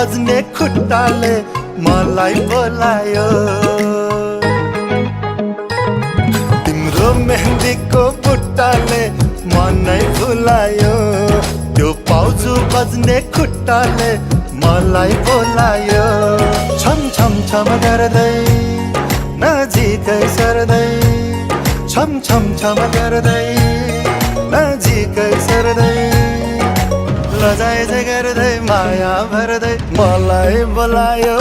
बज्ने खुट्टाले मलाई बोलायो। तिम्रो मेहन्दीको बुट्टाले मनै भुलायो। त्यो पाउजु बज्ने खुट्टाले मलाई बोलायो। छम छम छम गर्दै नजिकै सर्दै, छम छम छम गर्दै नजिकै सर्दै, लजाइ चाहिँ गर्दै माया भर्दै मलाई बोलायो।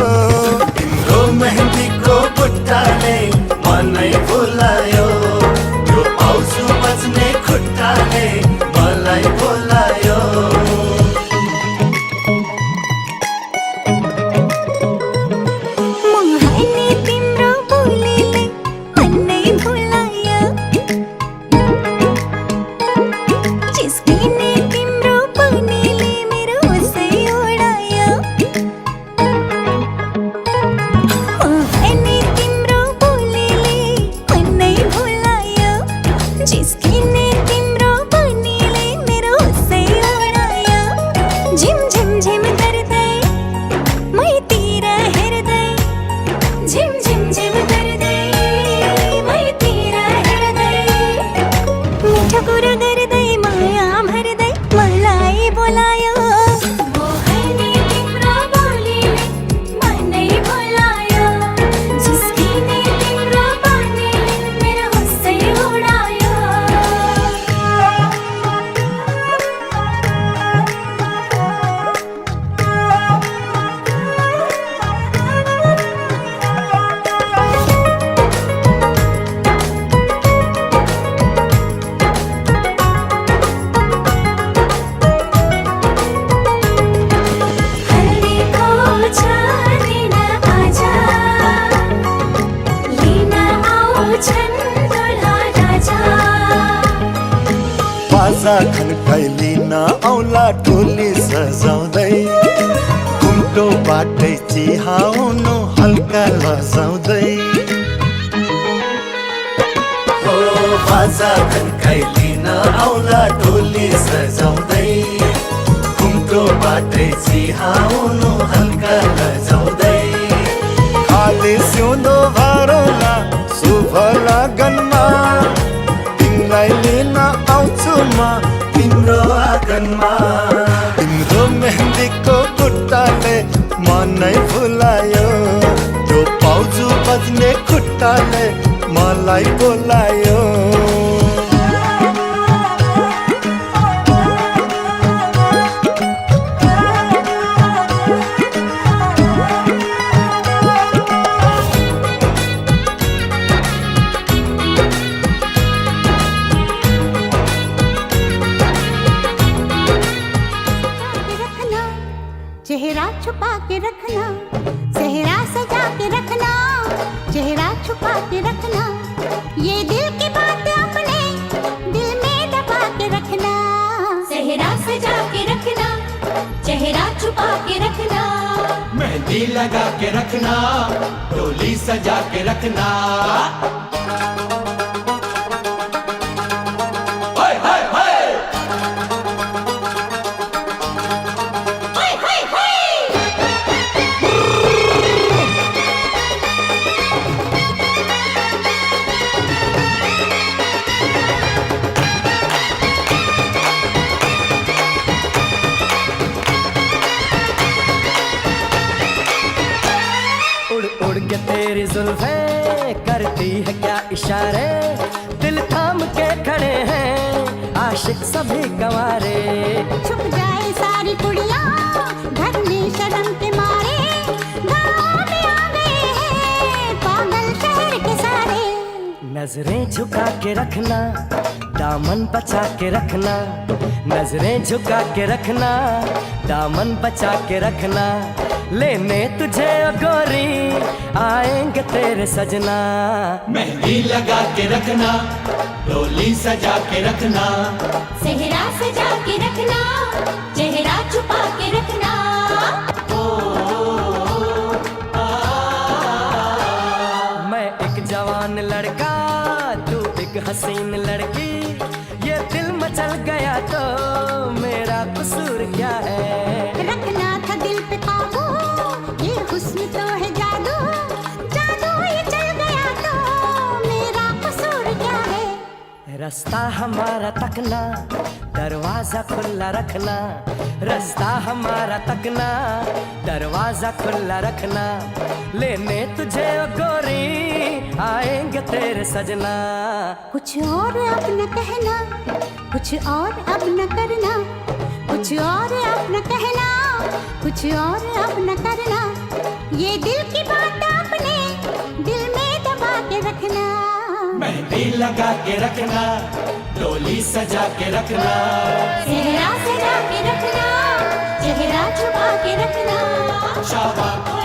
तिम्रो मेहन्दीको बुट्टाले मनै भुलायो। त्यो पाउजु बज्ने खुट्टाले मलाई बोलायो। बाजा खनखैलिन औला टोली सजाउँदै, घुम्टो बाटै चिहाउनु हल्का लजाउँदै। ओ बाजा खनखैलिन औला टोली सजाउँदै, घुम्टो बाटै चिहाउनु हल्का लजाउँदै। खाली सिउँदो भरौला शुभ लगनमा, तिमीलाई लिन आउँछु म तिम्रो आँगनमा। तिम्रो मेहन्दीको बुट्टाले मनै भुलायो। त्यो पाउजु बज्ने खुट्टाले मलाई बोलायो। चेहरा छुपा के रखना, सेहरा सजा के रखना, चेहरा छुपा के रखना, ये दिल की बात अपने दिल में दबा के रखना। सेहरा सजा के रखना, चेहरा छुपा के रखना, मेहंदी लगा के रखना, डोली सजा के रखना। उड़ के तेरी जुल्फे करती है क्या इशारे, दिल थाम के खड़े हैं आशिक सभी गंवारे। छुप जाए सारी कुड़ियाँ घर में शर्म के मारे, गाँव में आ गए हैं पागल शहर के सारे। नजरें झुका के रखना, दामन बचा के रखना, नजरें झुका के रखना, दामन बचा के रखना। लेने तुझे ओ गोरी आएंगे तेरे सजना। मेहंदी लगा के रखना, डोली सजा के रखना, सेहरा सजा के रखना, चेहरा छुपा के रखना। मैं एक जवान लड़का, तू एक हसीन लड़की, ये दिल मचल गया तो मेरा कसूर क्या है। रखना था दिल पे काबू, रास्ता हमारा तकना, दरवाजा खुला रखना। रास्ता हमारा तकना, दरवाजा खुला रखना। लेने तुझे ओ गोरी आएंगे तेरे सजना। कुछ और अब न कहना, कुछ और अब न करना। कुछ और अब न कहना, कुछ और अब न करना। ये दिल की बात अपने दिल में दबा के रखना। मेहंदी लगा के रखना, डोली सजा के रखना। चेहरा सजा के रखना, चेहरा छुपा के रखना। शाबाश